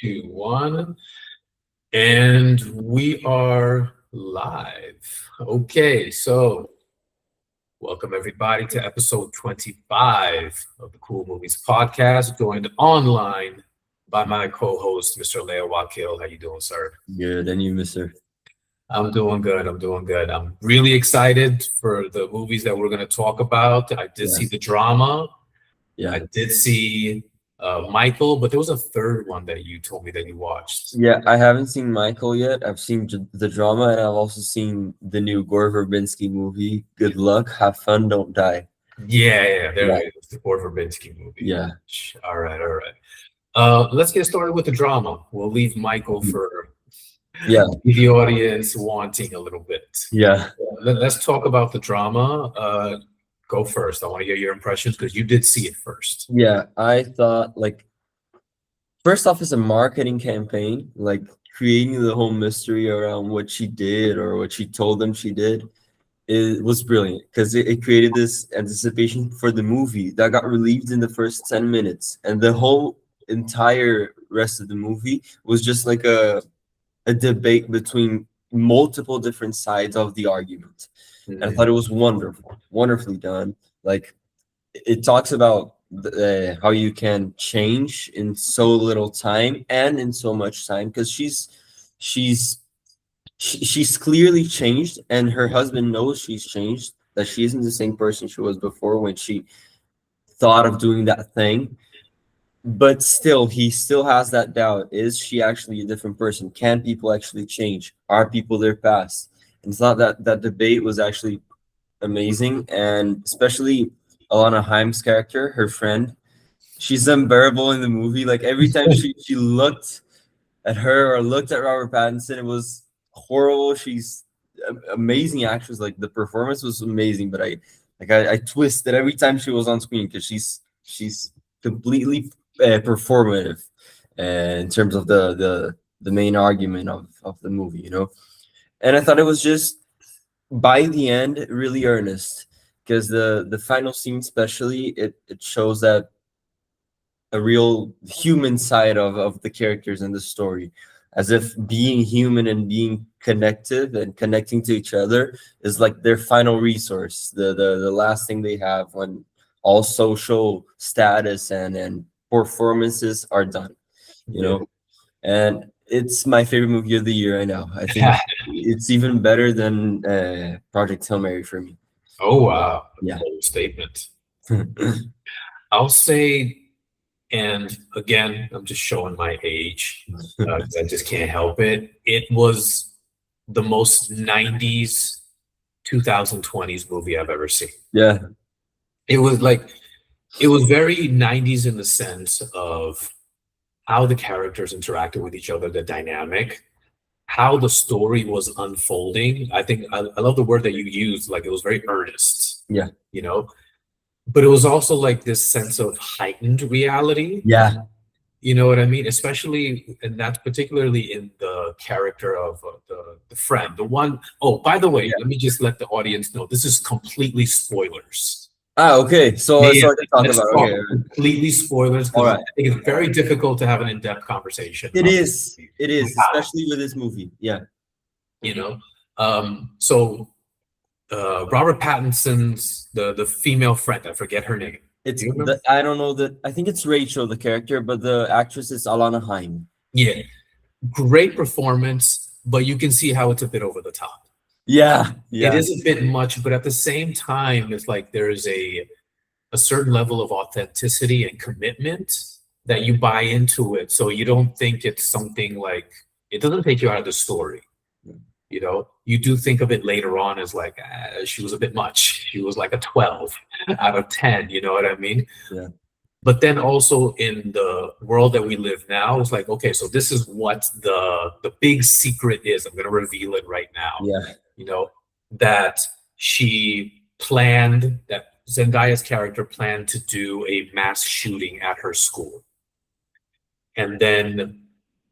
2, 1. And we are live. Okay, so welcome everybody to episode 25 of the Cool Movies Podcast, joined online by my co-host, Mr. Leo Wakil. How you doing, sir? Good, and you, mister? I'm doing good. I'm really excited for the movies that we're going to talk about. I did see the drama. Yeah. I did see Michael, but there was a third one that you told me that you watched. Yeah, I haven't seen Michael yet. I've seen the drama, and I've also seen the new Gore Verbinski movie, Good Luck, Have Fun, Don't Die. Yeah, there it is, the Gore Verbinski movie. Yeah. All right. Let's get started with the drama. We'll leave Michael for the audience wanting a little bit. Yeah. Let's talk about the drama. Go first. I want to hear your impressions because you did see it first. Yeah, I thought, first off, it's a marketing campaign, creating the whole mystery around what she did or what she told them she did. It was brilliant because it created this anticipation for the movie that got relieved in the first 10 minutes. And the whole entire rest of the movie was just like a debate between multiple different sides of the argument. And I thought it was wonderfully done. It talks about how you can change in so little time and in so much time, because she's clearly changed, and her husband knows she's changed, that she isn't the same person she was before when she thought of doing that thing. But still, he still has that doubt. Is she actually a different person? Can people actually change? Are people their past? And it's not that debate was actually amazing, and especially Alana Haim's character, her friend, she's unbearable in the movie. Every time she looked at her or looked at Robert Pattinson, it was horrible. She's amazing actress. The performance was amazing, but I twisted every time she was on screen because she's completely performative in terms of the main argument of the movie, you know. And I thought it was just, by the end, really earnest, because the final scene especially, it shows that a real human side of the characters in the story, as if being human and being connected and connecting to each other is their final resource, the last thing they have when all social status and performances are done, you know. And it's my favorite movie of the year right now. I think it's even better than Project Hail Mary for me. Oh, wow. Yeah. Bold statement. I'll say, and again, I'm just showing my age. I just can't help it. It was the most 90s, 2020s movie I've ever seen. Yeah. It was very 90s in the sense of how the characters interacted with each other, the dynamic, how the story was unfolding. I think I love the word that you used, it was very earnest. Yeah. You know, but it was also this sense of heightened reality. Yeah. You know what I mean? Especially, and that's particularly in the character of the friend, the one. Oh, by the way, let me just let the audience know, this is completely spoilers. Okay. So let's talk about completely spoilers. All right. I think it's very difficult to have an in-depth conversation. It is, especially with this movie. Yeah. You know, so Robert Pattinson's the female friend, I forget her name. I don't know I think it's Rachel, the character, but the actress is Alana Haim. Yeah. Great performance, but you can see how it's a bit over the top. Yeah. It is a bit much, but at the same time, it's there's a certain level of authenticity and commitment that you buy into it. So you don't think it's something it doesn't take you out of the story. You know, you do think of it later on as she was a bit much. She was a 12 out of 10. You know what I mean? Yeah. But then also in the world that we live now, it's okay, so this is what the big secret is. I'm going to reveal it right now. Yeah. You know, that Zendaya's character planned to do a mass shooting at her school. And then,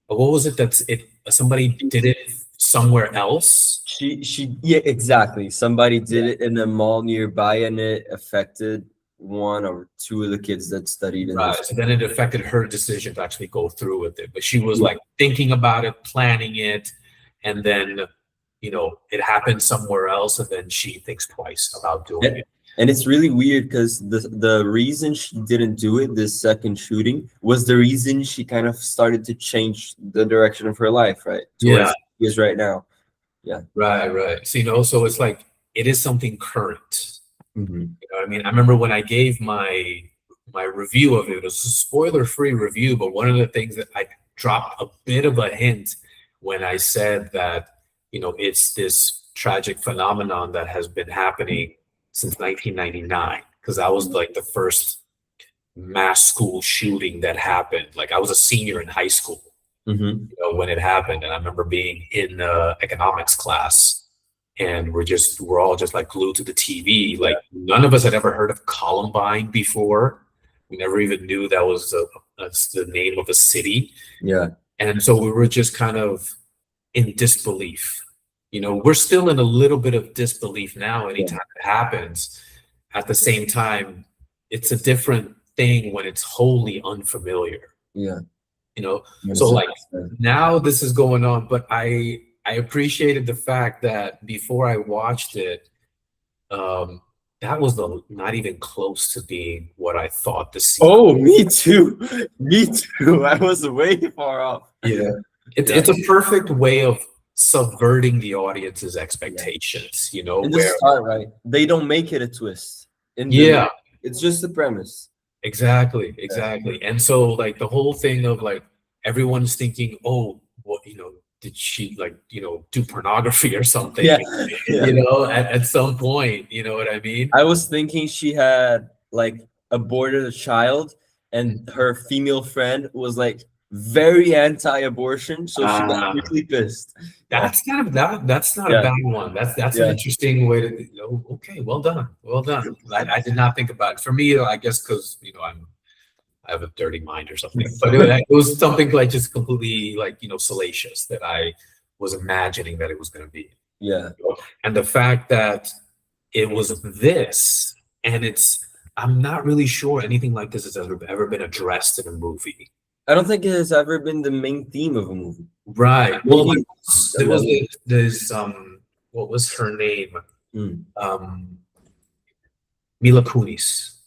what was it somebody did it somewhere else? Yeah, exactly. Somebody did it in a mall nearby, and it affected one or two of the kids that studied in Right. this. So then it affected her decision to actually go through with it. But she was Yeah. like thinking about it, planning it, and then it happened somewhere else, and then she thinks twice about doing it. And it's really weird because the reason she didn't do it, this second shooting, was the reason she kind of started to change the direction of her life, right? Towards Yeah. she is right now. Yeah. Right. So so it's like it is something current. Mm-hmm. You know what I mean? I remember when I gave my review of it, it was a spoiler-free review, but one of the things that I dropped a bit of a hint when I said that, it's this tragic phenomenon that has been happening since 1999, because that was like the first mass school shooting that happened. Like I was a senior in high school, when it happened, and I remember being in economics class, and we're all just like glued to the TV. Like none of us had ever heard of Columbine before. We never even knew that was the name of a city. Yeah. And so we were just kind of in disbelief. We're still in a little bit of disbelief now anytime it happens. At the same time, it's a different thing when it's wholly unfamiliar. Yeah. So like now this is going on, but I appreciated the fact that before I watched it, that was not even close to being what I thought the scene. Oh, me too. Me too. I was way far off. Yeah. It's a perfect way of subverting the audience's expectations, In where the start, right? They don't make it a twist. It's just the premise. Exactly. And so like the whole thing of like everyone's thinking, oh, well, did she like, do pornography or something? Yeah. At some point, you know what I mean? I was thinking she had like aborted a child, and her female friend was like very anti-abortion, so she got really pissed. That's kind of that's not a bad one. That's an interesting way to okay, well done. I did not think about it. For me, I guess because I have a dirty mind or something, but it was something like just completely like salacious that I was imagining that it was going to be. Yeah. And the fact that it was this, and I'm not really sure anything like this has ever been addressed in a movie. I don't think it has ever been the main theme of a movie. Right. Well, there was this what was her name? Mila Kunis.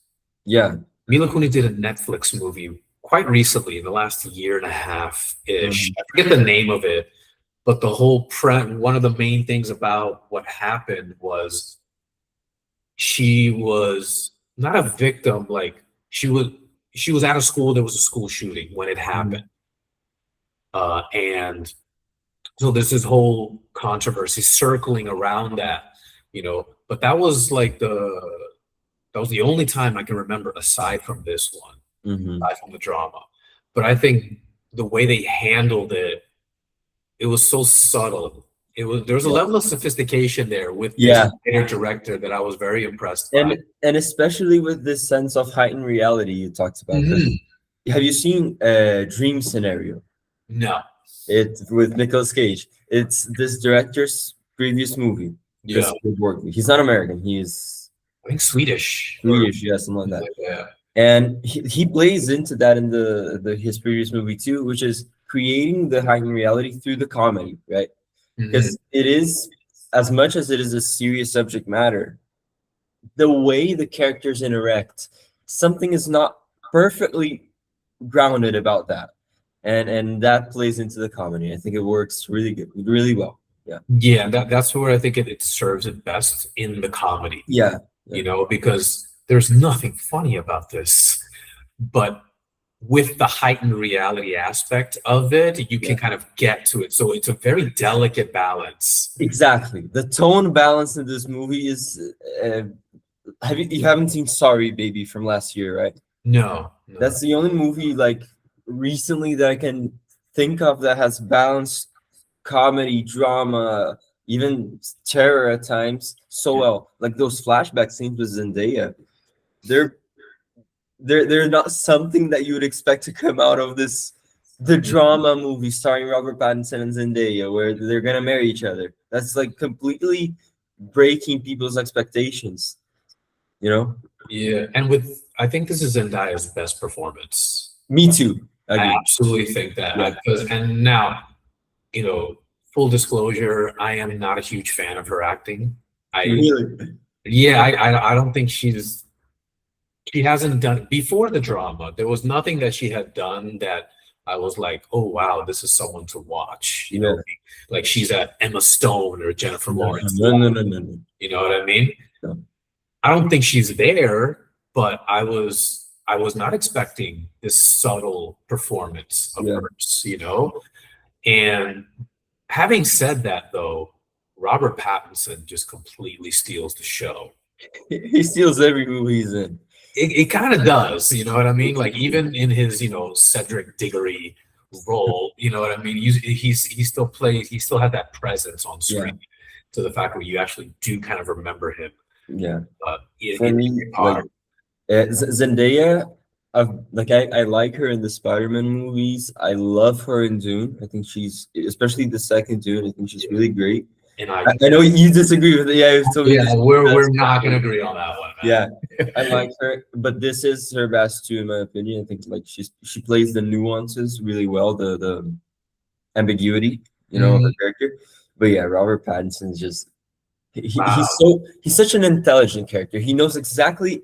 Yeah. Mila Kunis did a Netflix movie quite recently, in the last year and a half-ish. I forget the name of it, but the whole one of the main things about what happened was she was not a victim, like she was at a school. There was a school shooting when it happened. And so there's this whole controversy circling around that, but that was like that was the only time I can remember aside from this one, aside from the drama. But I think the way they handled it, it was so subtle. There was a level of sophistication there with this director that I was very impressed by. And especially with this sense of heightened reality you talked about. Have you seen Dream Scenario? No. It's with Nicolas Cage. It's this director's previous movie. Yeah. He's not American. He's I think Swedish. Yeah, something like that. Yeah. And he plays into that in his previous movie too, which is creating the heightened reality through the comedy, right? Because it is, as much as it is a serious subject matter, the way the characters interact, something is not perfectly grounded about that. And that plays into the comedy. I think it works really good, really well. Yeah, that's where I think it serves it best, in the comedy. Yeah. Because there's nothing funny about this, but with the heightened reality aspect of it, you can kind of get to it. So it's a very delicate balance. Exactly. The tone balance in this movie is you haven't seen Sorry Baby from last year, right? No. That's the only movie like recently that I can think of that has balanced comedy, drama, even terror at times so well. Like those flashback scenes with Zendaya, they're not something that you would expect to come out of the drama movie starring Robert Pattinson and Zendaya, where they're gonna marry each other. That's like completely breaking people's expectations, Yeah, and I think this is Zendaya's best performance. Me too. I I agree. absolutely think that. Yeah. And now, full disclosure, I am not a huge fan of her acting. Really? Yeah, I don't think she hasn't done before the drama. There was nothing that she had done that I was like, oh wow, this is someone to watch. Yeah. Like she's at Emma Stone or Jennifer Lawrence. No. You know what I mean? No. I don't think she's there, but I was not expecting this subtle performance of hers, And having said that, though, Robert Pattinson just completely steals the show. He steals every movie he's in. It kind of does, you know what I mean? Like even in his, Cedric Diggory role, you know what I mean? He still plays, he still had that presence on screen to the fact where you actually do kind of remember him. Yeah. For me, like Zendaya, I like her in the Spider-Man movies. I love her in Dune. I think she's, especially the second Dune, I think she's really great. And I know you disagree with it. Yeah, we're not gonna agree on that one. Man. Yeah, I like her, but this is her best too, in my opinion. I think like she plays the nuances really well, the ambiguity, of her character. But yeah, Robert Pattinson is just he's such an intelligent character. He knows exactly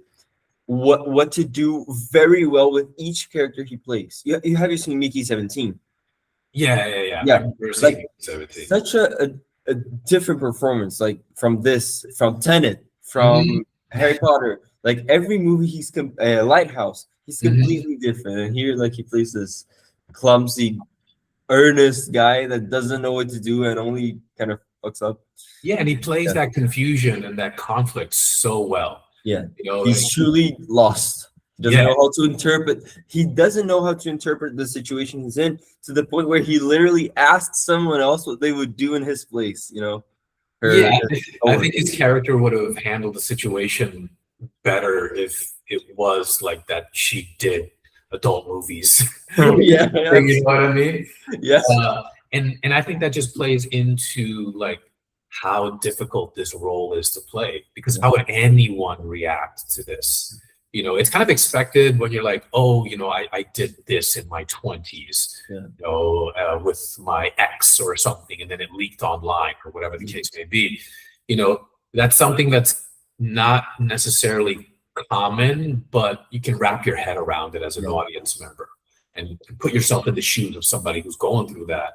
what to do very well with each character he plays. Have you seen Mickey 17? Yeah. Like, such a different performance, like from Tenet, from Harry Potter, like every movie he's Lighthouse, he's completely different. And here, like he plays this clumsy, earnest guy that doesn't know what to do and only kind of fucks up. Yeah, and he plays that confusion and that conflict so well. Yeah, he's truly lost. He doesn't know how to interpret. He doesn't know how to interpret the situation he's in, to the point where he literally asked someone else what they would do in his place. I think his character would have handled the situation better if it was like that. She did adult movies. You know what I mean? Yes. And I think that just plays into like how difficult this role is to play, because how would anyone react to this? It's kind of expected when you're like, oh, I did this in my 20s, with my ex or something, and then it leaked online or whatever the case may be. That's something that's not necessarily common, but you can wrap your head around it as an audience member and put yourself in the shoes of somebody who's going through that.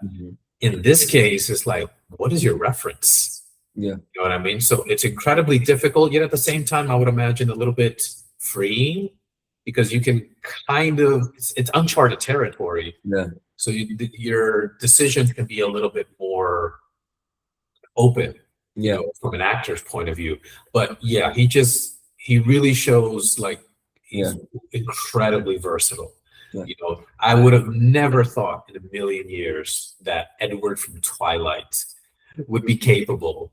In this case, it's like, what is your reference? Yeah. You know what I mean? So it's incredibly difficult, yet at the same time, I would imagine a little bit freeing, because you can it's uncharted territory. Yeah. So your decisions can be a little bit more open, from an actor's point of view. But yeah, he really shows like he's incredibly versatile. Yeah. I would have never thought in a million years that Edward from Twilight would be capable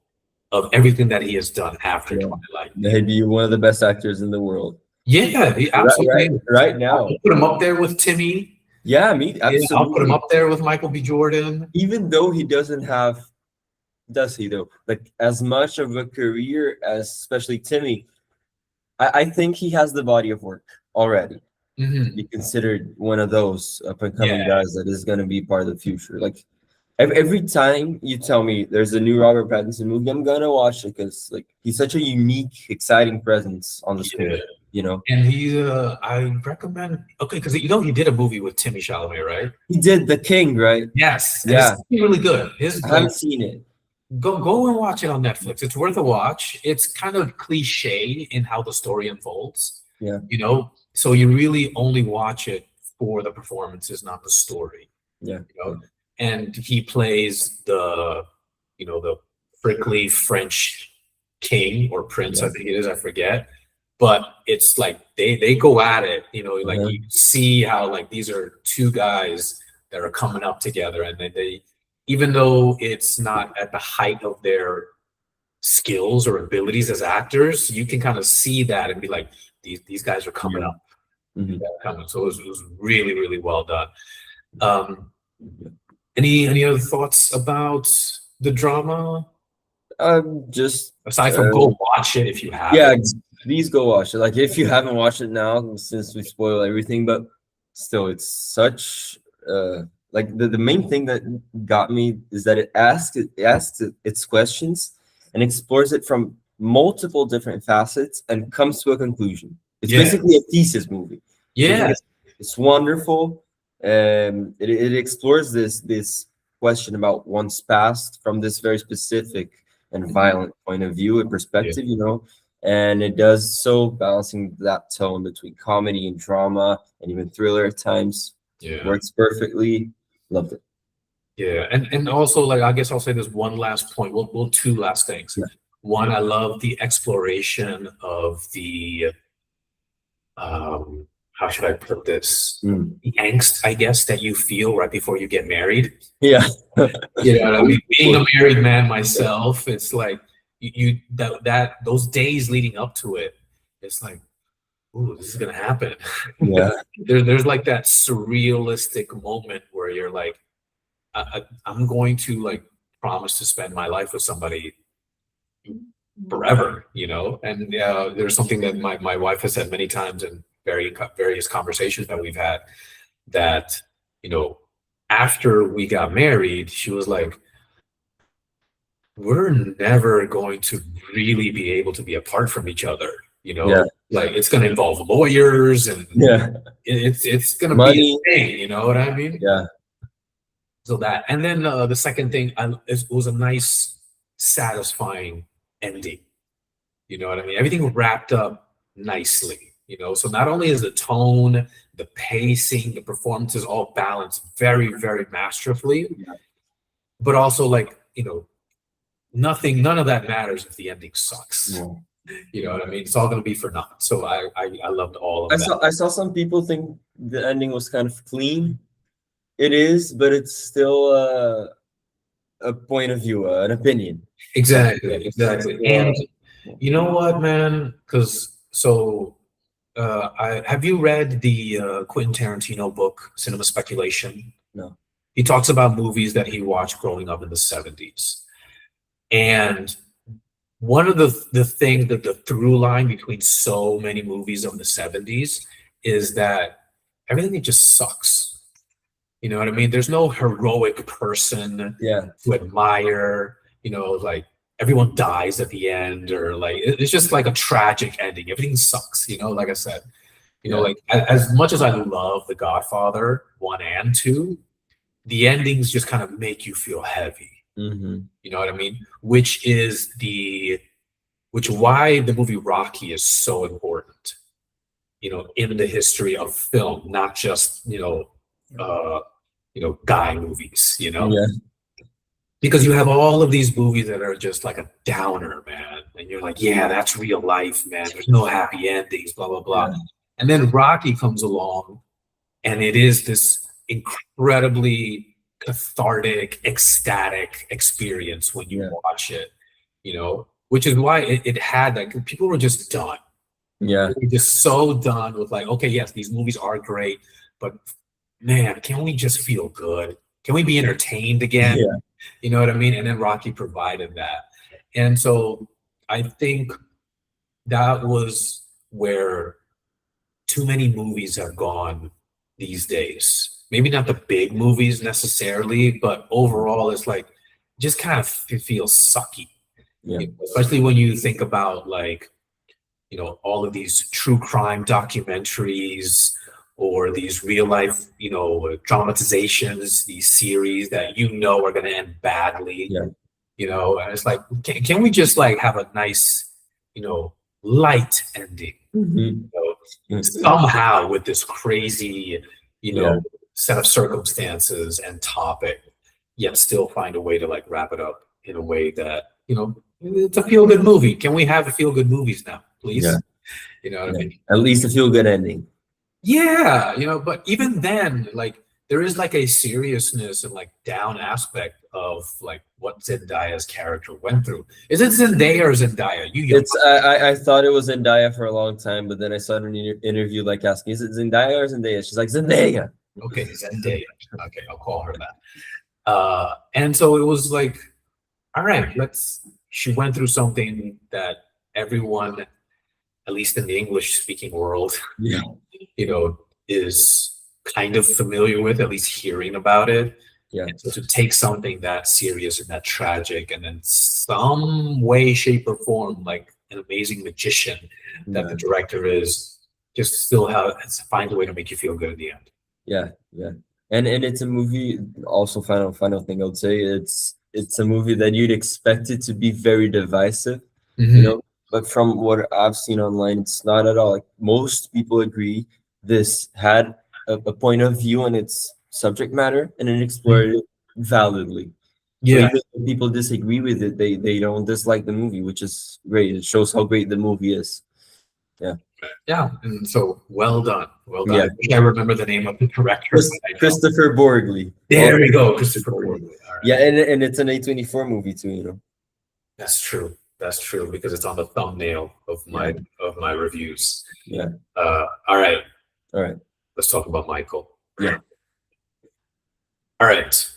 of everything that he has done after Twilight. He'd be one of the best actors in the world. Yeah, absolutely. Right now. I'll put him up there with Timmy. Yeah, me, absolutely. I'll put him up there with Michael B. Jordan. Even though he doesn't have, does he though, like as much of a career as especially Timmy, I think he has the body of work already. Be considered one of those up-and-coming guys that is going to be part of the future. Like every time you tell me there's a new Robert Pattinson movie, I'm gonna watch it, because like he's such a unique, exciting presence on the screen. And I recommend because he did a movie with Timmy Chalamet, right? He did The King, right? Yes. Yeah. It's really good. I haven't seen it. Go and watch it on Netflix. It's worth a watch. It's kind of cliche in how the story unfolds. Yeah. So you really only watch it for the performances, not the story. Yeah. And he plays the prickly French king or prince, I think it is, I forget. But it's like they go at it, you see how like these are two guys that are coming up together, and they even though it's not at the height of their skills or abilities as actors, you can kind of see that and be like, these guys are coming up. So it was really, really well done. Any other thoughts about the drama? Just aside from go watch it if you have. Yeah, please go watch it. Like if you haven't watched it now, since we spoil everything, but still, it's such like the main thing that got me is that it asks its questions and explores it from multiple different facets and comes to a conclusion. It's Yeah. basically a thesis movie. Yeah. It's wonderful. It explores this question about one's past from this very specific and violent point of view and perspective, you know, and it does so balancing that tone between comedy and drama and even thriller at times. Yeah. Works perfectly. Loved it. Yeah. And also, like, I guess I'll say this one last point. Well, two last things. Yeah. One, I love the exploration of the how should I put this? The angst, I guess, that you feel right before you get married. Yeah. You know what I mean? Being a married man myself, it's like those days leading up to it, it's like, ooh, this is gonna happen. Yeah. There's like that surrealistic moment where you're like, I'm going to like promise to spend my life with somebody forever, you know. And there's something that my wife has said many times in various conversations that we've had, that, you know, after we got married, she was like, we're never going to really be able to be apart from each other, you know. Yeah. Like it's going to involve lawyers and Yeah. it's going to Money. be a thing, you know what I mean? Yeah. So that, and then the second thing, it was a nice, satisfying ending. You know what I mean? Everything wrapped up nicely, you know? So not only is the tone, the pacing, the performances all balanced very, very masterfully, but also, like, you know, none of that matters if the ending sucks. Yeah. You know what I mean? It's all going to be for naught. So I loved all of that. I saw some people think the ending was kind of clean. It is, but it's still a point of view, an opinion. Exactly. And you know what, man? Because have you read the Quentin Tarantino book, Cinema Speculation? No. He talks about movies that he watched growing up in the 70s. And one of the things, that the through line between so many movies of the 70s is that everything just sucks. You know what I mean? There's no heroic person to admire, you know, like everyone dies at the end, or like it's just like a tragic ending. Everything sucks, you know, like I said. You know, like as much as I love The Godfather 1 and 2, the endings just kind of make you feel heavy. Mm-hmm. You know what I mean? Which why the movie Rocky is so important, you know, in the history of film, not just, you know, guy movies, you know? Yeah. Because you have all of these movies that are just like a downer, man. And you're like, yeah, that's real life, man. There's no happy endings, blah, blah, blah. Yeah. And then Rocky comes along, and it is this incredibly cathartic, ecstatic experience when you watch it, you know, which is why it had that. People were just done. Yeah. They were just so done with like, okay, yes, these movies are great, but man, can we just feel good? Can we be entertained again? Yeah. You know what I mean? And then Rocky provided that. And so I think that was where too many movies have gone these days. Maybe not the big movies necessarily, but overall it's like just kind of feels sucky. Yeah. You know, especially when you think about like, you know, all of these true crime documentaries or these real life, you know, dramatizations, these series that you know are going to end badly. Yeah. You know, and it's like, can we just like have a nice, you know, light ending? Mm-hmm. You know, somehow with this crazy, you know, set of circumstances and topic, yet still find a way to like wrap it up in a way that, you know, it's a feel-good movie. Can we have feel-good movies now, please? Yeah. You know what I mean? At least a feel-good ending. Yeah, you know, but even then, like, there is like a seriousness and like down aspect of like what Zendaya's character went through. Is it Zendaya or Zendaya? I thought it was Zendaya for a long time, but then I saw an interview like asking, is it Zendaya or Zendaya? She's like, Zendaya. Okay, Zendaya. Okay, I'll call her that. And so it was like, all right, she went through something that everyone at least in the English speaking world, Yeah. Is kind of familiar with, at least hearing about it. Yeah. And so to take something that serious and that tragic, and then some way, shape, or form, like an amazing magician that the director is, just still find a way to make you feel good in the end. Yeah, yeah. And it's a movie, also final thing I would say, it's a movie that you'd expect it to be very divisive, but from what I've seen online, it's not at all. Like, most people agree this had a point of view on its subject matter, and it explored it validly. So Yeah. even if people disagree with it, they don't dislike the movie, which is great. It shows how great the movie is. Yeah, and so well done. Yeah. I think I remember the name of the director. Christopher Borgli. There we go, Christopher Borgli. All right. Yeah, and it's an A24 movie too, That's true. That's true, because it's on the thumbnail of my reviews. Yeah. All right. All right. Let's talk about Michael. Yeah. All right.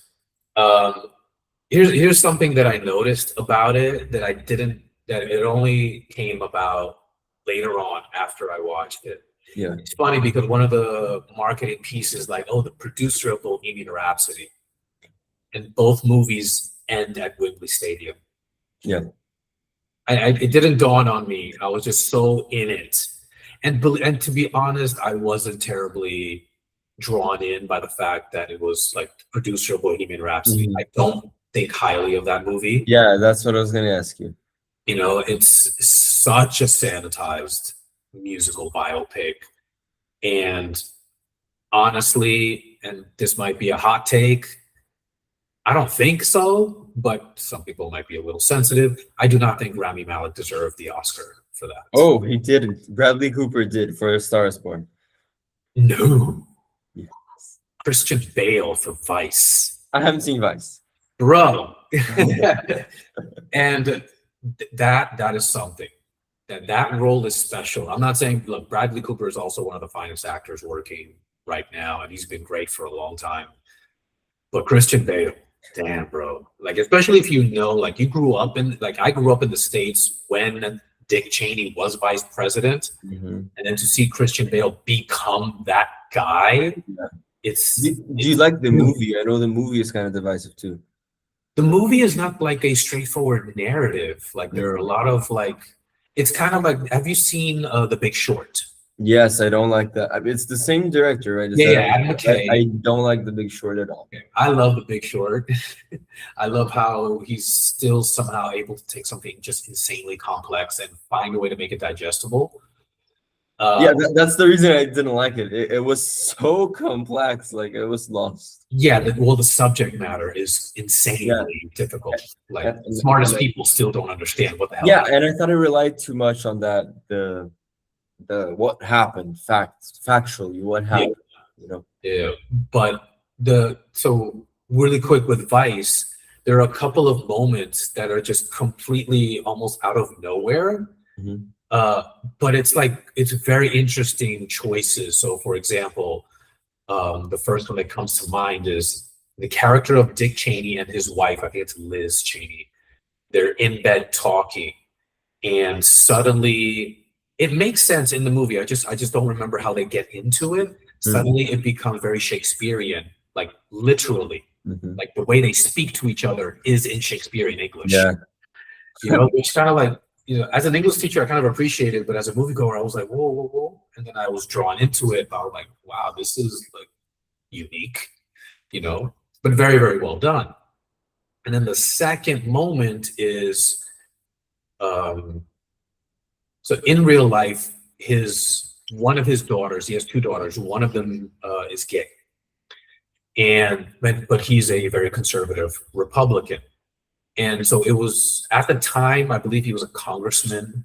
Here's something that I noticed about it that it only came about later on after I watched it. Yeah. It's funny because one of the marketing pieces, like, the producer of Bohemian Rhapsody, and both movies end at Wembley Stadium. Yeah. It didn't dawn on me. I was just so in it. And to be honest, I wasn't terribly drawn in by the fact that it was like the producer of Bohemian Rhapsody. I don't think highly of that movie. Yeah, that's what I was going to ask you. It's such a sanitized musical biopic. And honestly, and this might be a hot take, I don't think so, but some people might be a little sensitive. I do not think Rami Malek deserved the Oscar for that. Oh, he didn't. Bradley Cooper did for A Star Is Born. No. Yes. Christian Bale for Vice. I haven't seen Vice. Bro. And that is something. That role is special. I'm not saying, look, Bradley Cooper is also one of the finest actors working right now, and he's been great for a long time. But Christian Bale, damn, bro. Like, especially if like, I grew up in the States when Dick Cheney was vice president, and then to see Christian Bale become that guy, do you like the movie? I know the movie is kind of divisive too. The movie is not like a straightforward narrative. Like, there are a lot of it's kind of like, have you seen The Big Short? Yes, I don't like that. It's the same director, right? Adam McKay. I don't like The Big Short at all. Okay. I love The Big Short. I love how he's still somehow able to take something just insanely complex and find a way to make it digestible. That's the reason I didn't like it. It was so complex, like it was lost. Yeah, the subject matter is insanely difficult. Like, the smartest people still don't understand what the hell. Yeah, and I thought it relied too much on that the what happened, factually what happened. Yeah, but so really quick with Vice, there are a couple of moments that are just completely almost out of nowhere. But it's very interesting choices. So, for example, the first one that comes to mind is the character of Dick Cheney and his wife. I think it's Liz Cheney. They're in bed talking, and suddenly it makes sense in the movie. I just don't remember how they get into it. Suddenly it becomes very Shakespearean, like literally, like the way they speak to each other is in Shakespearean English. Yeah, which kind of like, as an English teacher, I kind of appreciate it, but as a moviegoer, I was like, whoa, whoa, whoa. And then I was drawn into it. I was like, wow, this is like unique, but very, very well done. And then the second moment is, so in real life, one of his daughters, he has two daughters, one of them is gay. But he's a very conservative Republican. And so it was, at the time, I believe he was a congressman.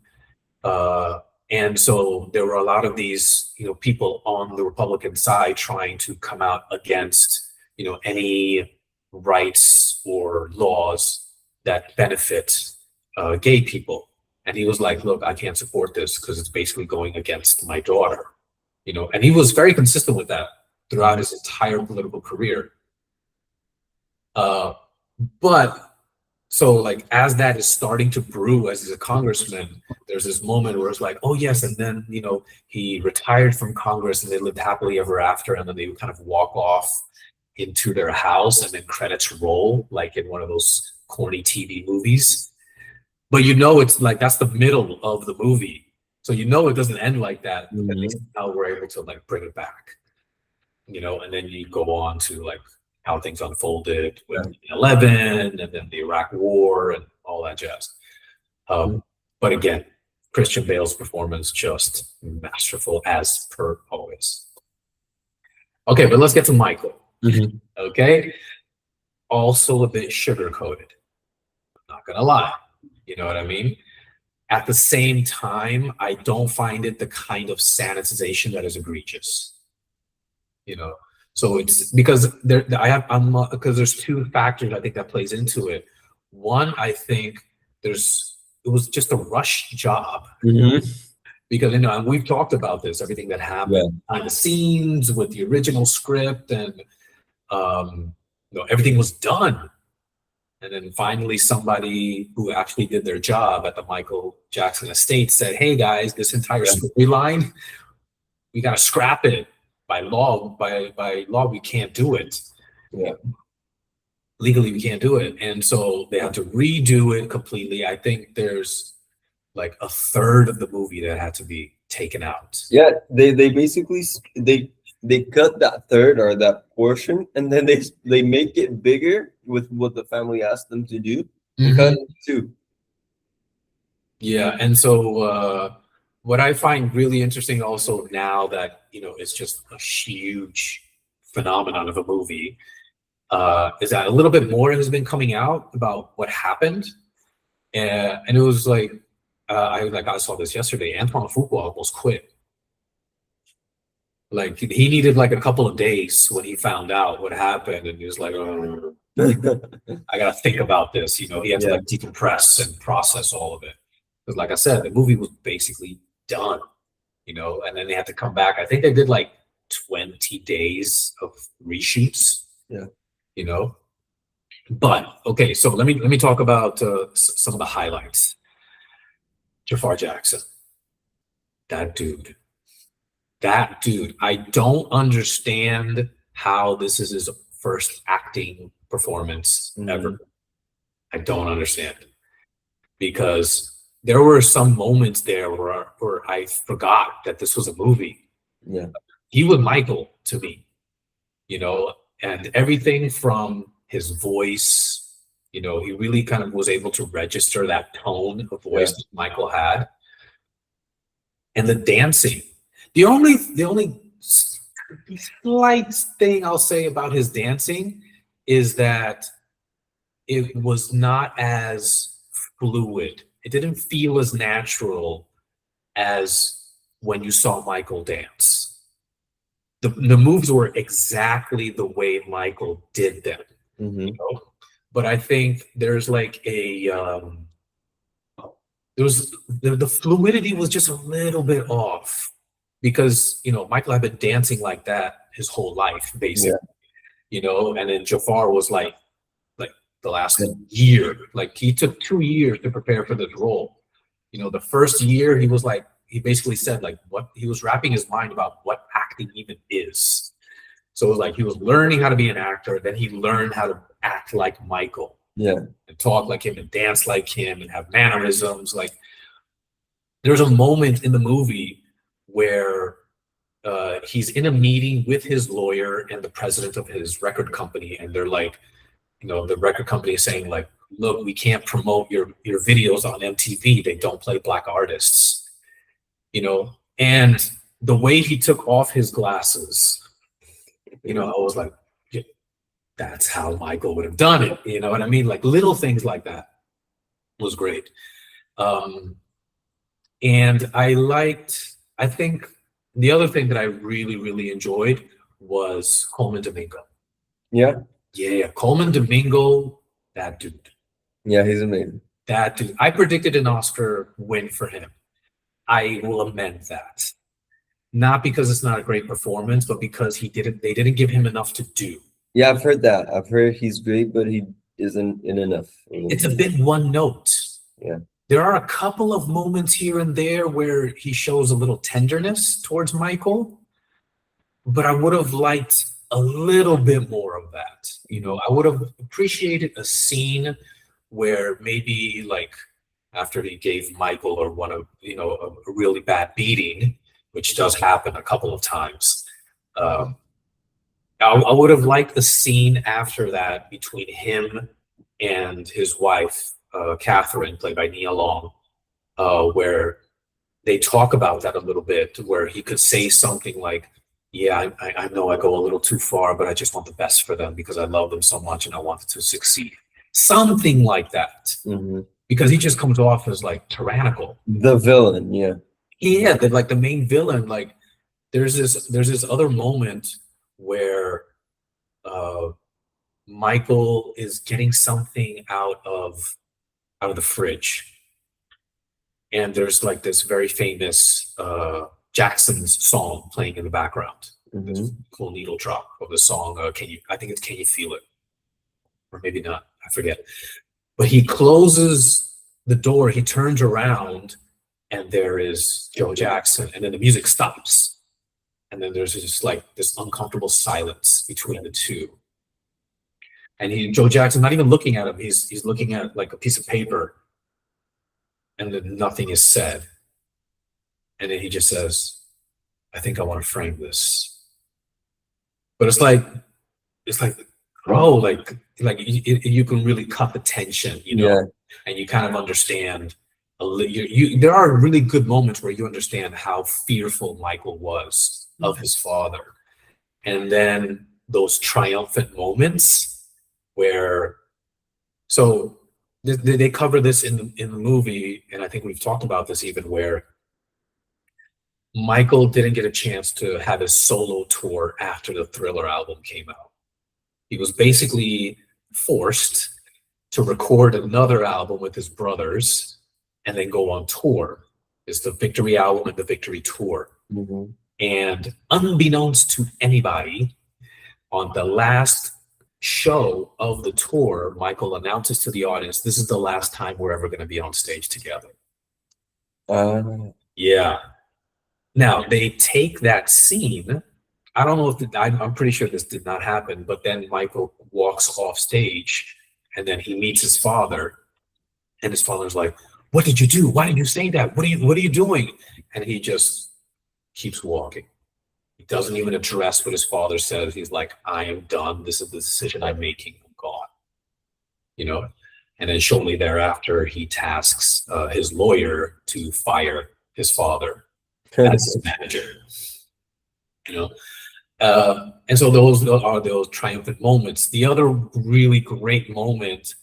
And so there were a lot of these, people on the Republican side trying to come out against, any rights or laws that benefit gay people. And he was like, look, I can't support this because it's basically going against my daughter, and he was very consistent with that throughout his entire political career. But So like as that is starting to brew as he's a congressman, there's this moment where it's like, oh yes, and then he retired from Congress and they lived happily ever after, and then they would kind of walk off into their house and then credits roll like in one of those corny TV movies. But it's like that's the middle of the movie. So it doesn't end like that. Mhm. At least now we're able to like bring it back. And then you go on to like how things unfolded with 11 and then the Iraq War and all that jazz. But again, Christian Bale's performance just masterful as per always. Okay, but let's get to Michael. Mhm. Okay, also a bit sugar coated. Not gonna lie, you know what I mean. At the same time, I don't find it the kind of sanitization that is egregious. So it's because because there's two factors I think that plays into it. One, I think it was just a rush job Mhm. because and we've talked about this, everything that happened behind the scenes with the original script, and everything was done, and then finally somebody who actually did their job at the Michael Jackson estate said, "Hey guys, this entire storyline, we gotta scrap it. By law, we can't do it. Yeah. Legally, we can't do it." And so they had to redo it completely. I think there's like a third of the movie that had to be taken out. Yeah, they basically they cut that third or that portion, and then they make it bigger with what the family asked them to do. And cut it too. Yeah, and so what I find really interesting also now that it's just a huge phenomenon of a movie is that a little bit more has been coming out about what happened, and it was like I saw this yesterday. Antoine Fuqua almost quit. Like he needed like a couple of days when he found out what happened, and he was like, "Oh, I gotta think about this." He had to like decompress and process all of it. Because like I said, the movie was basically done, and then they had to come back. I think they did like 20 days of reshoots. Yeah. But okay, so let me talk about some of the highlights. Jaafar Jackson, that dude, I don't understand how this is his first acting performance ever. I don't understand, because there were some moments there where I forgot that this was a movie. Yeah. He was Michael to me, and everything from his voice, he really kind of was able to register that tone of voice that Michael had. And the dancing. The only slight thing I'll say about his dancing is that it was not as fluid. It didn't feel as natural as when you saw Michael dance. The moves were exactly the way Michael did them. But I think there's like the fluidity was just a little bit off, because Michael had been dancing like that his whole life basically. And then Jaafar was like the last year, like he took 2 years to prepare for this role. The first year he basically said like what he was wrapping his mind about what acting even is. So it was like he was learning how to be an actor, then he learned how to act like Michael. And talk like him and dance like him and have mannerisms. Like there's a moment in the movie where he's in a meeting with his lawyer and the president of his record company, and they're like, the record company is saying like, look, we can't promote your videos on MTV. They don't play Black artists, and the way he took off his glasses, I was like, yeah, that's how Michael would have done it. You know what I mean? Like little things like that was great. And I think the other thing that I really, really enjoyed was Coleman Domingo. Yeah, Coleman Domingo, that dude. Yeah, he's amazing. That dude. I predicted an Oscar win for him. I will amend that. Not because it's not a great performance, but because they didn't give him enough to do. Yeah, I've heard that. I've heard he's great, but he isn't enough. It's a bit one note. Yeah. There are a couple of moments here and there where he shows a little tenderness towards Michael, but I would have liked a little bit more of that. You know, I would have appreciated a scene where maybe like after he gave Michael or one of, you know, a really bad beating, which does happen a couple of times. I would have liked the scene after that between him and his wife, Catherine, played by Nia Long, where they talk about that a little bit, where he could say something like, yeah, I know I go a little too far, but I just want the best for them because I love them so much and I want them to succeed. Something like that. Because he just comes off as like tyrannical. The villain, yeah. Yeah, like the main villain. Like there's this other moment where Michael is getting something out of the fridge, and there's like this very famous Jackson's song playing in the background. This cool needle drop of the song. I think it's Can You Feel It? Or maybe not, I forget. But he closes the door, he turns around, and there is Joe Jackson, and then the music stops. And then there's just like this uncomfortable silence between the two. And Joe Jackson, not even looking at him, he's looking at like a piece of paper, and then nothing is said. And then he just says, I think I want to frame this. But it's like, bro, like you can really cut the tension, you know, and you kind of understand. There are really good moments where you understand how fearful Michael was of his father, and then those triumphant moments where, so they cover this in the movie, and I think we've talked about this even, where Michael didn't get a chance to have his solo tour after the Thriller album came out. He was basically forced to record another album with his brothers and then go on tour. It's the Victory album and the Victory tour. And unbeknownst to anybody, on the last show of the tour, Michael announces to the audience, this is the last time we're ever going to be on stage together. Yeah. Now, they take that scene. I don't know if I'm pretty sure this did not happen, but then Michael walks off stage and then he meets his father, and his father's like, what did you do? Why did you say that? What are you doing? And he just keeps walking. He doesn't even address what his father says. He's like, I am done. This is the decision I'm making. I'm gone. You know? And then shortly thereafter, he tasks his lawyer to fire his father as his manager. You know? And so those are those triumphant moments. The other really great moment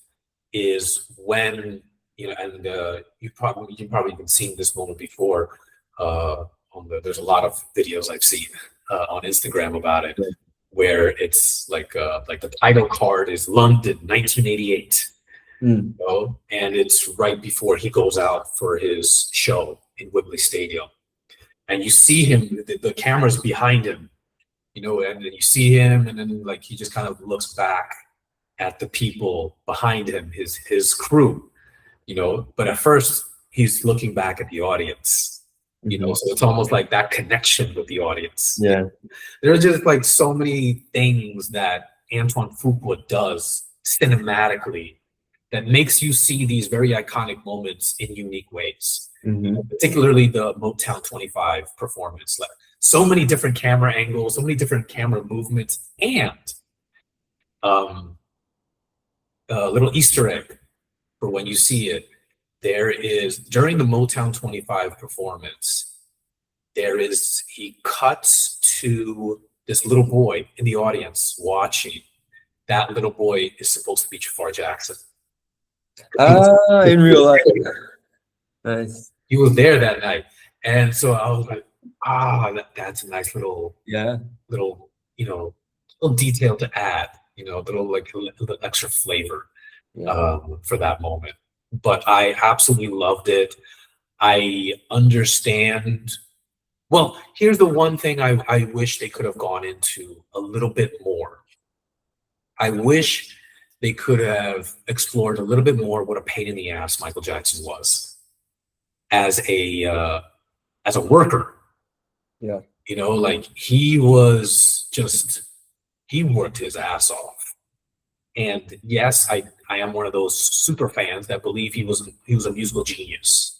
is when, you know, and you've probably been seeing this moment before. There's a lot of videos I've seen on Instagram about it, where it's like the title card is London 1988, you know, and it's right before he goes out for his show in Wembley Stadium, and you see him, the camera's behind him, you know, and then you see him, and then like he just kind of looks back at the people behind him, his crew, you know, but at first he's looking back at the audience, you know, so it's almost like that connection with the audience. Yeah. There's just like so many things that Antoine Fuqua does cinematically that makes you see these very iconic moments in unique ways. Particularly the Motown 25 performance. Like so many different camera angles, so many different camera movements, and a little Easter egg for when you see it. There is, during the Motown 25 performance, he cuts to this little boy in the audience watching. That little boy is supposed to be Jaafar Jackson. In real life. Nice. He was there that night. And so I was like, that's a nice little, little, you know, little detail to add, you know, little extra flavor for that moment. But I absolutely loved it. I understand. Well, here's the one thing I wish they could have gone into a little bit more. I wish they could have explored a little bit more what a pain in the ass Michael Jackson was as a worker. Yeah. You know, like he worked his ass off. And yes, I am one of those super fans that believe he was a musical genius.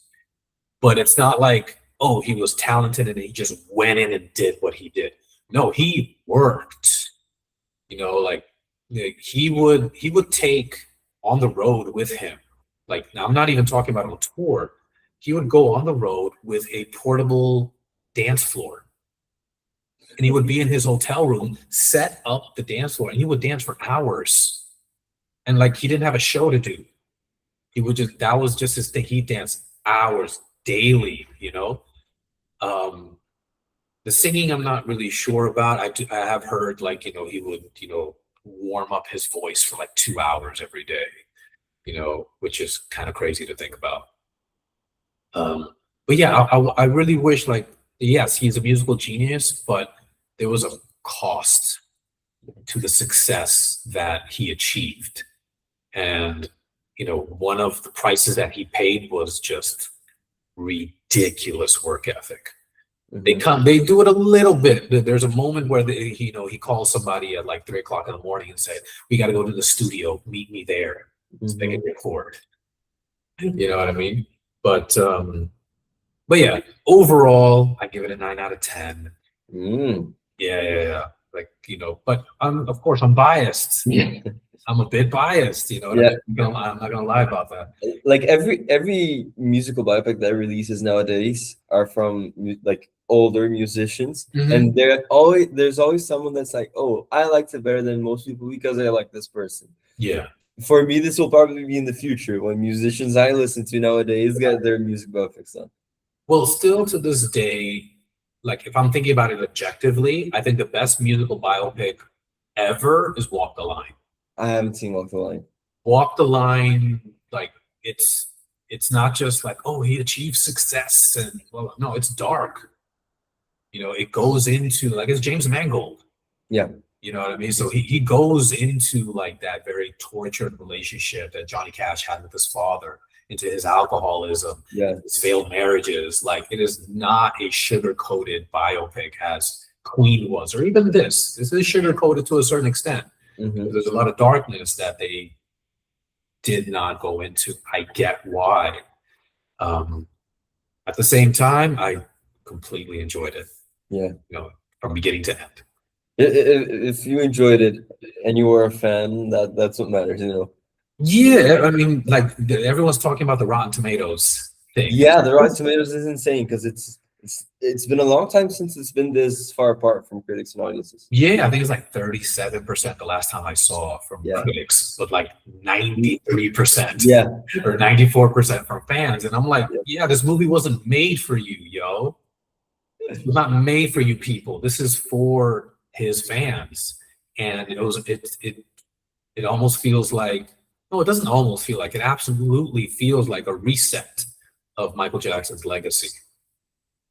But it's not like, oh, he was talented and he just went in and did what he did. No, he worked. You know, like he would take on the road with him. Like, now I'm not even talking about on tour. He would go on the road with a portable dance floor. And he would be in his hotel room, set up the dance floor, and he would dance for hours. And like, he didn't have a show to do. That was just his thing. He danced hours daily, you know. The singing, I'm not really sure about. I have heard, like, you know, he would, you know, warm up his voice for like 2 hours every day, you know, which is kind of crazy to think about. But yeah, I really wish, like, yes, he's a musical genius, but there was a cost to the success that he achieved. And, you know, one of the prices that he paid was just ridiculous work ethic. They do it a little bit. There's a moment where he calls somebody at like 3 o'clock in the morning and say, "We got to go to the studio. Meet me there so they can record." You know what I mean? But yeah, overall, I give it a 9 out of 10. Yeah. Like, you know, but of course I'm biased. Yeah. I'm a bit biased, you know what I mean? I'm not gonna lie about that. Like every musical biopic that releases nowadays are from like older musicians, and there's always someone that's like, oh, I liked it better than most people because I like this person. Yeah. For me, this will probably be in the future when musicians I listen to nowadays get their music biopics done. Well, still to this day, like if I'm thinking about it objectively, I think the best musical biopic ever is Walk the Line. I haven't seen Walk the Line. Walk the Line, like it's not just like, oh, he achieved success, and well, no, it's dark. You know, it goes into, like, it's James Mangold. Yeah. You know what I mean? So he goes into like that very tortured relationship that Johnny Cash had with his father, into his alcoholism, his failed marriages. Like, it is not a sugar-coated biopic as Queen was, or even this. This is sugar-coated to a certain extent. There's a lot of darkness that they did not go into. I get why. At the same time, I completely enjoyed it. Yeah. You know, from beginning to end. If you enjoyed it and you were a fan, that's what matters, you know. Yeah, I mean, like, everyone's talking about the Rotten Tomatoes thing. Yeah, the Rotten Tomatoes is insane because it's been a long time since it's been this far apart from critics and audiences. Yeah, I think it's like 37% the last time I saw from critics, but like 93%. Yeah. Or 94% from fans. And I'm like, yeah, this movie wasn't made for you, yo. It was not made for you people. This is for his fans. And it almost feels like, no, it doesn't almost feel like, it absolutely feels like a reset of Michael Jackson's legacy,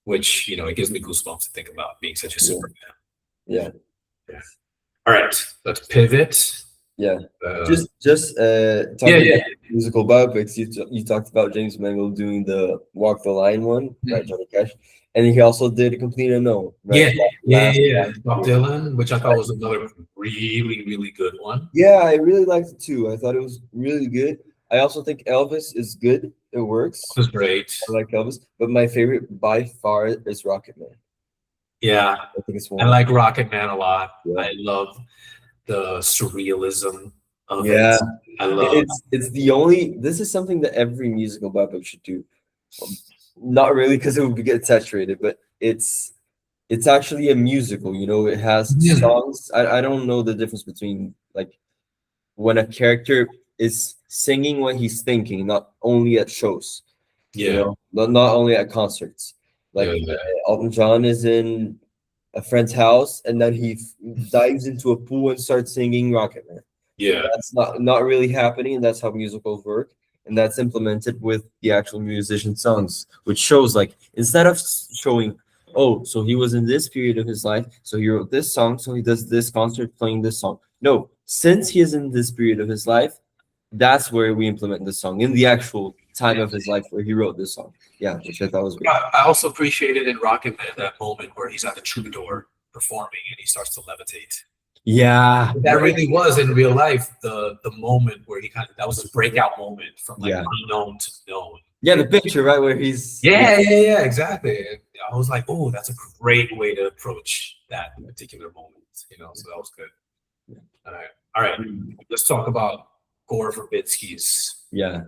which, you know, it gives me goosebumps to think about being such a super fan. Yeah. All right, let's pivot. Yeah. Just talking about musical biopics, you talked about James Mangold doing the Walk the Line one, right, Johnny Cash. And he also did Complete Unknown. Right? Yeah. Bob Dylan, which I thought was another really, really good one. Yeah, I really liked it too. I thought it was really good. I also think Elvis is good. It works. It was great. I like Elvis, but my favorite by far is Rocket Man. Yeah, I think it's I like Rocket Man a lot. Yeah. I love the surrealism of it. I love it's the only. This is something that every musical biopic should do. Not really, because it would get saturated, but it's actually a musical. You know, it has songs. I don't know the difference between, like, when a character is singing what he's thinking, not only at shows. You know, not only at concerts. Like Elton John is in a friend's house, and then he dives into a pool and starts singing Rocket Man. Yeah, that's not really happening, and that's how musicals work. And that's implemented with the actual musician songs, which shows, like, instead of showing, oh, so he was in this period of his life, so he wrote this song, so he does this concert playing this song. No, since he is in this period of his life, that's where we implement the song in the actual time of his life where he wrote this song. Yeah, which I thought was great. I also appreciated in Rocketman that moment where he's at the troubadour performing and he starts to levitate. Yeah, That really was in real life the moment where he that was his breakout moment from like Yeah. unknown to known. yeah, the picture right where he's Yeah, exactly. I was like, oh, that's a great way to approach that particular moment, so that was good. Yeah. All right. Let's talk about Gore Verbinski's. Yeah,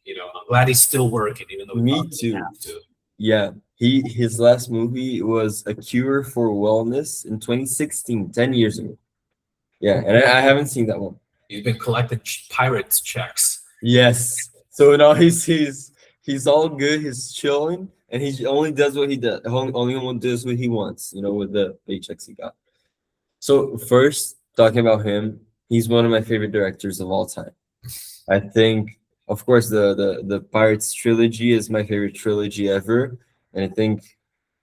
I'm glad he's still working, even though Me he probably too. doesn't have to. yeah. His last movie was A Cure for Wellness in 2016, 10 years ago. Yeah, and I haven't seen that one. He's been collecting pirates checks. Yes. So now he's all good. He's chilling, and he only does what he does. Only one does what he wants. With the paychecks he got. So first, talking about him, he's one of my favorite directors of all time. I think, of course, the Pirates trilogy is my favorite trilogy ever, and I think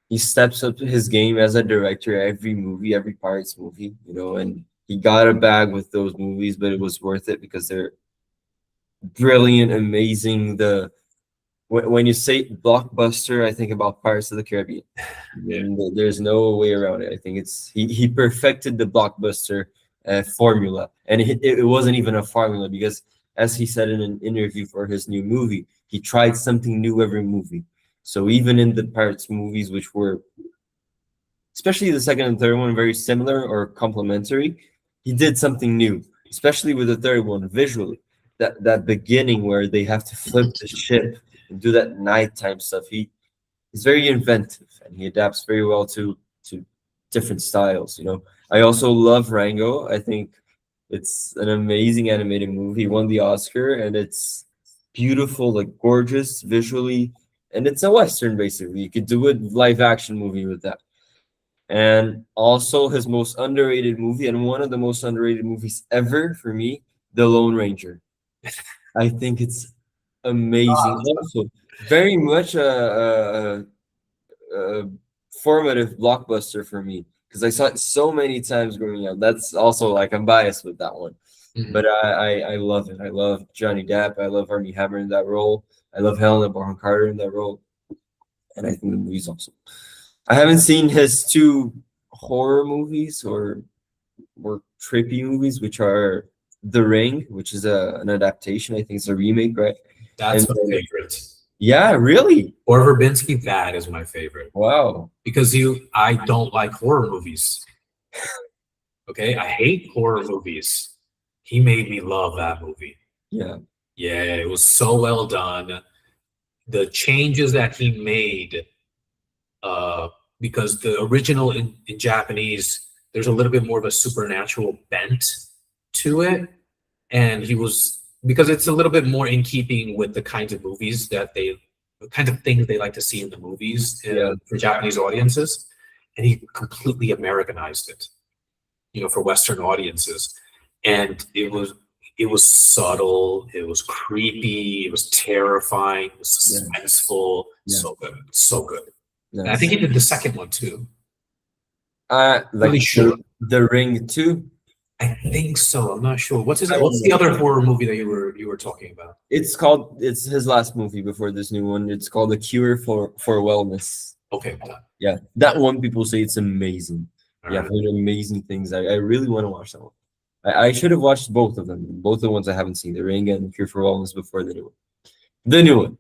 he steps up his game as a director every movie, every Pirates movie. And he got a bag with those movies, but it was worth it because they're brilliant, amazing. When you say blockbuster, I think about Pirates of the Caribbean. And there's no way around it. I think he perfected the blockbuster formula, and it wasn't even a formula because, as he said in an interview for his new movie, he tried something new every movie. So even in the Pirates movies, which were, especially the second and third one, very similar or complementary, he did something new, especially with the third one visually. That beginning where they have to flip the ship and do that nighttime stuff. He's very inventive and he adapts very well to different styles. I also love Rango. I think it's an amazing animated movie. He won the Oscar and it's beautiful, like gorgeous visually, and it's a Western basically. You could do a live action movie with that. And also his most underrated movie, and one of the most underrated movies ever for me, The Lone Ranger. I think it's amazing. Also, very much a formative blockbuster for me because I saw it so many times growing up. That's also like I'm biased with that one, but I love it. I love Johnny Depp. I love Armie Hammer in that role. I love Helena Bonham Carter in that role, and I think the movie's awesome. I haven't seen his two horror movies or trippy movies, which are The Ring, which is an adaptation. I think it's a remake, right? That's And my favorite. Yeah, really? Gore Verbinski, that is my favorite. Wow. Because I don't like horror movies. Okay, I hate horror movies. He made me love that movie. Yeah. Yeah, it was so well done. The changes that he made, because the original in Japanese, there's a little bit more of a supernatural bent to it. And because it's a little bit more in keeping with the kinds of movies the kind of things they like to see in the movies for Japanese audiences. And he completely Americanized it, for Western audiences. And it was subtle, it was creepy, it was terrifying, it was suspenseful. So good. So good. Nice. And I think he did the second one too. Like sure. The Ring 2? I think so. I'm not sure. What's the other horror movie that you were talking about? It's his last movie before this new one. It's called A Cure for Wellness. Okay. Yeah. That one people say it's amazing. All I've heard amazing things. I really want to watch that one. I should have watched both of them. Both of the ones I haven't seen, The Ring and Cure for Wellness, before the new one. The new one.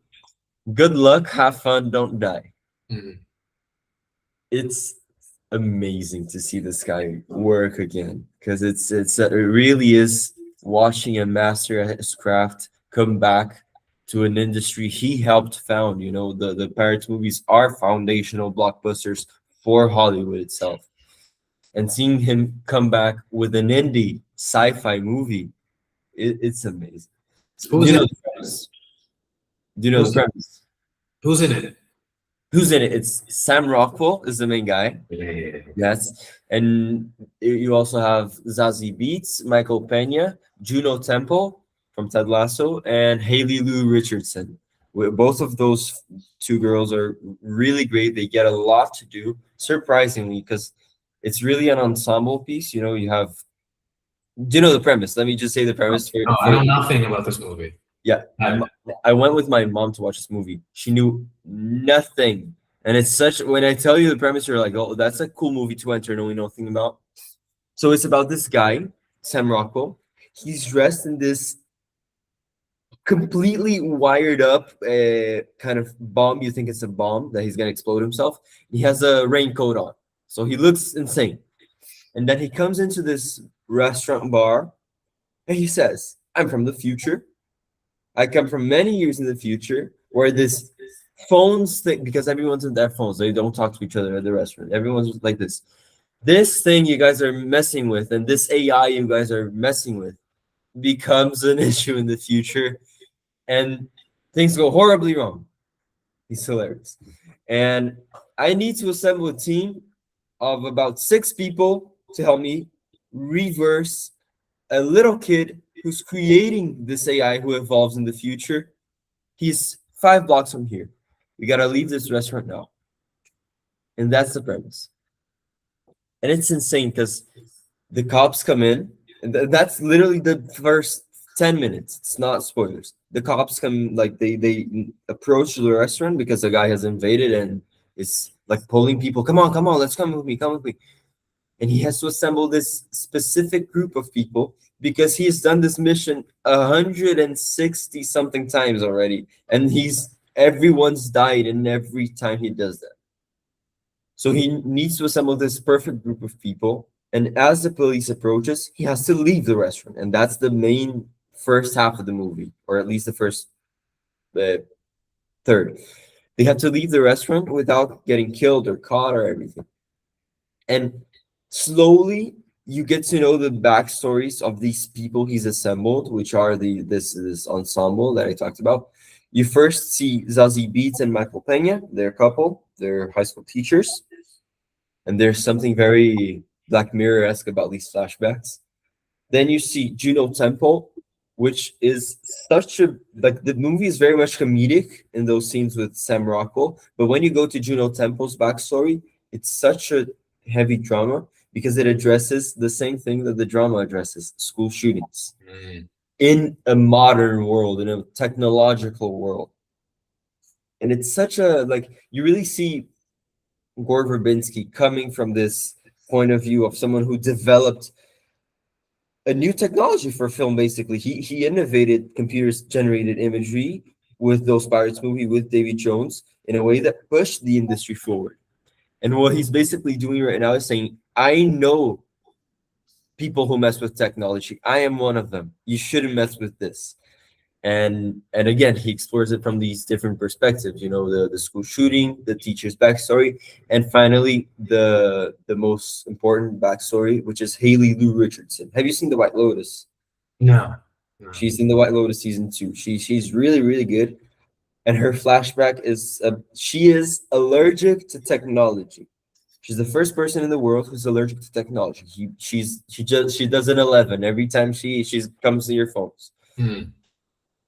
Good luck, have fun, don't die. Mm-hmm. It's amazing to see this guy work again because it really is watching a master at his craft come back to an industry he helped found. The Pirates movies are foundational blockbusters for Hollywood itself, and seeing him come back with an indie sci-fi movie, it's amazing. Who's in it? Do you know the premise? Who's in it? Who's in it? It's Sam Rockwell is the main guy. Yeah. Yes. And you also have Zazie Beetz, Michael Pena, Juno Temple from Ted Lasso, and Haley Lou Richardson. Both of those two girls are really great. They get a lot to do, surprisingly, because it's really an ensemble piece. You have Do you know the premise? Let me just say the premise No, I know nothing about this movie. Yeah, I went with my mom to watch this movie. She knew nothing, and it's such. When I tell you the premise, you're like, "Oh, that's a cool movie to enter knowing nothing about." So it's about this guy, Sam Rockwell. He's dressed in this completely wired up kind of bomb. You think it's a bomb that he's gonna explode himself. He has a raincoat on, so he looks insane. And then he comes into this restaurant bar, and he says, "I'm from the future. I come from many years in the future where this phones thing, because everyone's in their phones, they don't talk to each other at the restaurant. Everyone's like this. This thing you guys are messing with, and this AI you guys are messing with, becomes an issue in the future, and things go horribly wrong." He's hilarious. And I need to assemble a team of about 6 people to help me reverse a little kid who's creating this AI who evolves in the future. He's 5 blocks from here. We gotta leave this restaurant now. And that's the premise. And it's insane because the cops come in, and that's literally the first 10 minutes. It's not spoilers. The cops come, like they approach the restaurant because the guy has invaded and is like pulling people. Come on, let's come with me, come with me. And he has to assemble this specific group of people because he's done this mission 160 something times already, and everyone's died in every time he does that. So he needs to assemble this perfect group of people, and as the police approaches, he has to leave the restaurant, and that's the main first half of the movie, or at least the first third. They have to leave the restaurant without getting killed or caught or everything. And slowly you get to know the backstories of these people he's assembled, which are this ensemble that I talked about. You first see Zazie Beetz and Michael Pena. They're a couple. They're high school teachers. And there's something very Black Mirror-esque about these flashbacks. Then you see Juno Temple, which is the movie is very much comedic in those scenes with Sam Rockwell. But when you go to Juno Temple's backstory, it's such a heavy drama because it addresses the same thing that the drama addresses: school shootings in a modern world, in a technological world. And it's such a, you really see Gore Verbinski coming from this point of view of someone who developed a new technology for film. Basically, he innovated computers generated imagery with those Pirates movie with Davy Jones in a way that pushed the industry forward. And what he's basically doing right now is saying, I know people who mess with technology. I am one of them. You shouldn't mess with this. And again, he explores it from these different perspectives, the school shooting, the teacher's backstory, and finally the most important backstory, which is Haley Lou Richardson. Have you seen The White Lotus? No. She's in The White Lotus season 2. She's really, really good. And her flashback is she is allergic to technology. She's the first person in the world who's allergic to technology. She does an 11 every time she comes to your phones.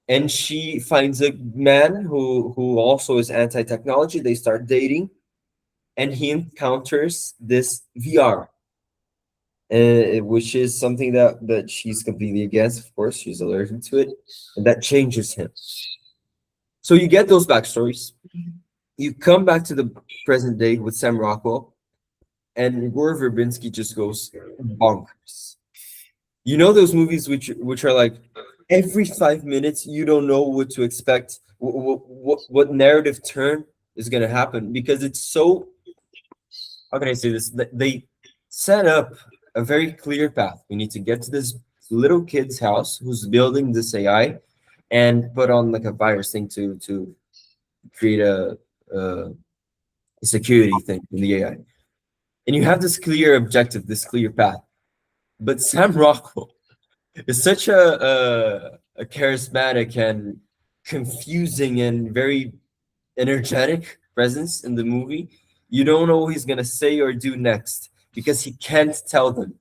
And she finds a man who also is anti-technology. They start dating, and he encounters this VR, which is something that she's completely against. Of course, she's allergic to it, and that changes him. So you get those backstories. You come back to the present day with Sam Rockwell, and Gore Verbinski just goes bonkers. You know those movies which are like every 5 minutes you don't know what to expect, what narrative turn is going to happen, because it's so, how can I say this? They set up a very clear path. We need to get to this little kid's house who's building this AI and put on like a virus thing to create a security thing in the AI. And you have this clear objective, this clear path. But Sam Rockwell is such a charismatic and confusing and very energetic presence in the movie. You don't know what he's gonna say or do next because he can't tell them.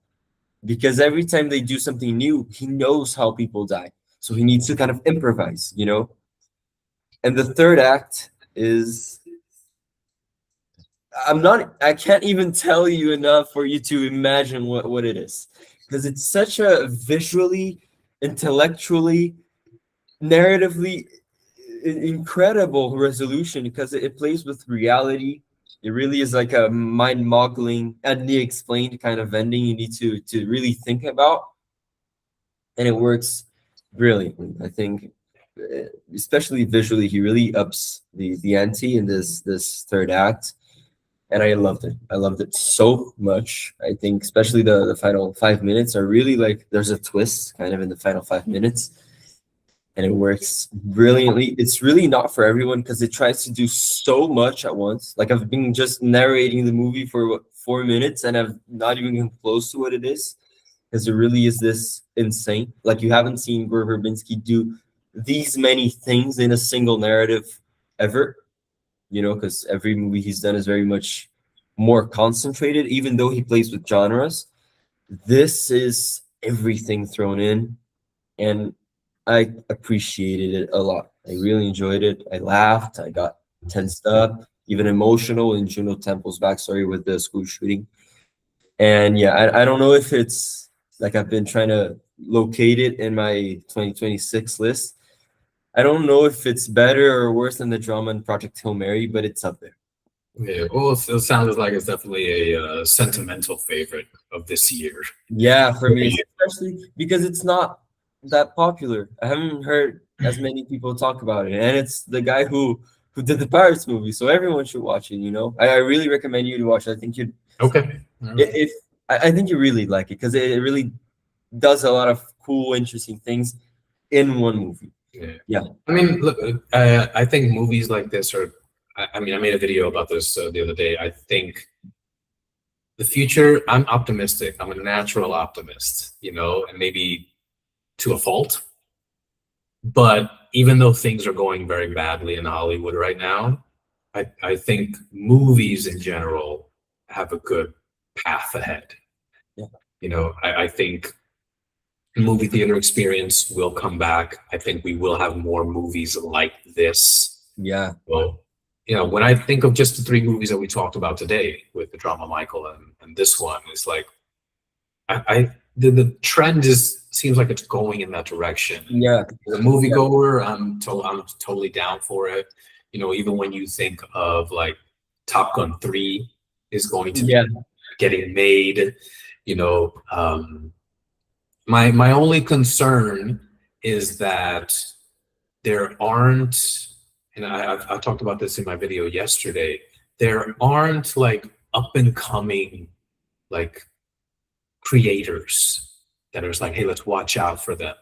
Because every time they do something new, he knows how people die. So he needs to kind of improvise, And the third act is, I can't even tell you enough for you to imagine what it is. because it's such a visually, intellectually, narratively incredible resolution, because it plays with reality. It really is like a mind-boggling and the explained kind of ending you need to really think about, and it works brilliantly. I think, especially visually, he really ups the ante in this third act, and I loved it. I loved it so much. I think especially the final 5 minutes are really like there's a twist kind of in the final 5 minutes, and it works brilliantly. It's really not for everyone because it tries to do so much at once. Like I've been just narrating the movie for what, 4 minutes, and I've not even come close to what it is, because it really is this insane. Like you haven't seen Gore Verbinski do these many things in a single narrative ever, because every movie he's done is very much more concentrated, even though he plays with genres. This is everything thrown in, and I appreciated it a lot. I really enjoyed it. I laughed. I got tensed up, even emotional in Juno Temple's backstory with the school shooting. And yeah, I don't know if it's like I've been trying to locate it in my 2026 list. I don't know if it's better or worse than the drama in Project Hail Mary, but it's up there. Yeah, well, it sounds like it's definitely a sentimental favorite of this year. Yeah, for me, especially because it's not that popular. I haven't heard as many people talk about it, and it's the guy who did the Pirates movie, so everyone should watch it. I really recommend you to watch it. I think you'd Okay. All right. if I think you really like it, because it really does a lot of cool, interesting things in one movie. Yeah. I mean, look, I think movies like this are. I mean, I made a video about this the other day. I think the future. I'm optimistic. I'm a natural optimist, and maybe to a fault. But even though things are going very badly in Hollywood right now, I think movies in general have a good path ahead. Yeah. I think movie theater experience will come back. I think we will have more movies like this. Yeah. Well, when I think of just the three movies that we talked about today with the drama Michael and this one, it's like the trend seems like it's going in that direction. Yeah. The moviegoer, I'm totally down for it. Even when you think of like Top Gun 3 is going to be getting made, my only concern is that there aren't, and I talked about this in my video yesterday, there aren't like up and coming like creators that are just like, hey, let's watch out for them.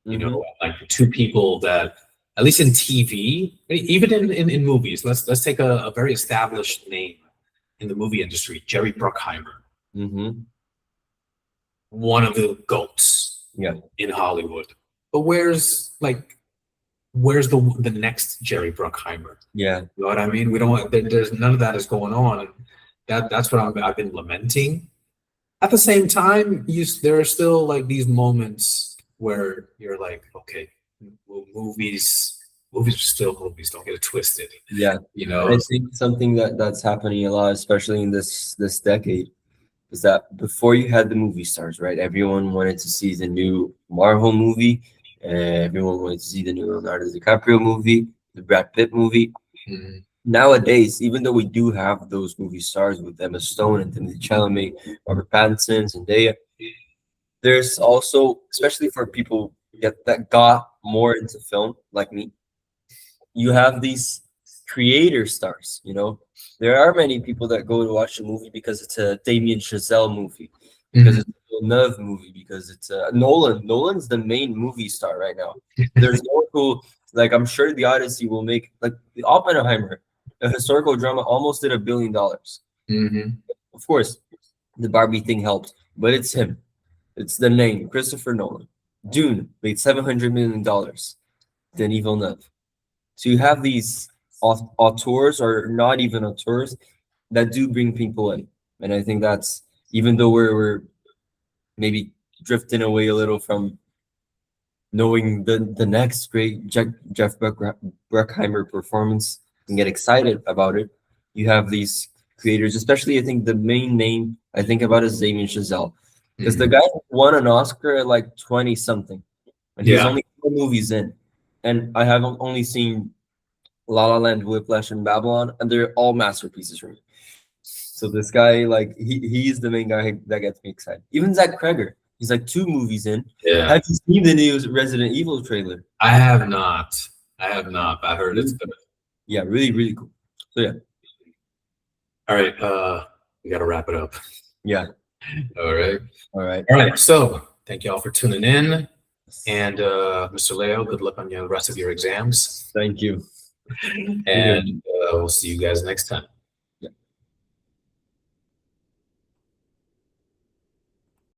Like two people that, at least in TV, even in movies, let's take a very established name in the movie industry, Jerry Bruckheimer. One of the GOATs in Hollywood. But where's the next Jerry Bruckheimer? Yeah. You know what I mean? We don't. There's none of that is going on. That's what I've been lamenting. At the same time, there are still like these moments where you're like, okay, movies are still movies. Don't get it twisted. Yeah. I think something that's happening a lot, especially in this decade, is that before you had the movie stars, right? Everyone wanted to see the new Marvel movie. Everyone wanted to see the new Leonardo DiCaprio movie, the Brad Pitt movie. Nowadays, even though we do have those movie stars with Emma Stone and Timothée Chalamet, Robert Pattinson, Zendaya, there's also, especially for people that got more into film like me, you have these creator stars. There are many people that go to watch a movie because it's a Damien Chazelle movie, because it's a Villeneuve movie, because it's a Nolan. Nolan's the main movie star right now. There's no who, like, I'm sure the Odyssey will make, like, the Oppenheimer, a historical drama, almost did $1 billion. Of course, the Barbie thing helped, but it's him. It's the name, Christopher Nolan. Dune made $700 million. Denis Villeneuve. So you have these auteurs, or not even auteurs, that do bring people in. And I think that's, even though we're maybe drifting away a little from knowing the next great Jeff Bruckheimer performance and get excited about it, you have these creators, especially I think the main name I think about is Damien Chazelle. Because the guy won an Oscar at like 20 something, and he's Yeah. only 4 movies in, and I have only seen La La Land, Whiplash, and Babylon, and they're all masterpieces for me. So this guy, like, he's the main guy that gets me excited. Even Zach Kreger, he's like 2 movies in. Yeah. Have you seen the new Resident Evil trailer? I have not. But I heard it's good. Yeah, really, really cool. So yeah. All right. We got to wrap it up. Yeah. All right. All right. All right. So thank you all for tuning in. And Mr. Leo, good luck on the rest of your exams. Thank you. And we'll see you guys next time.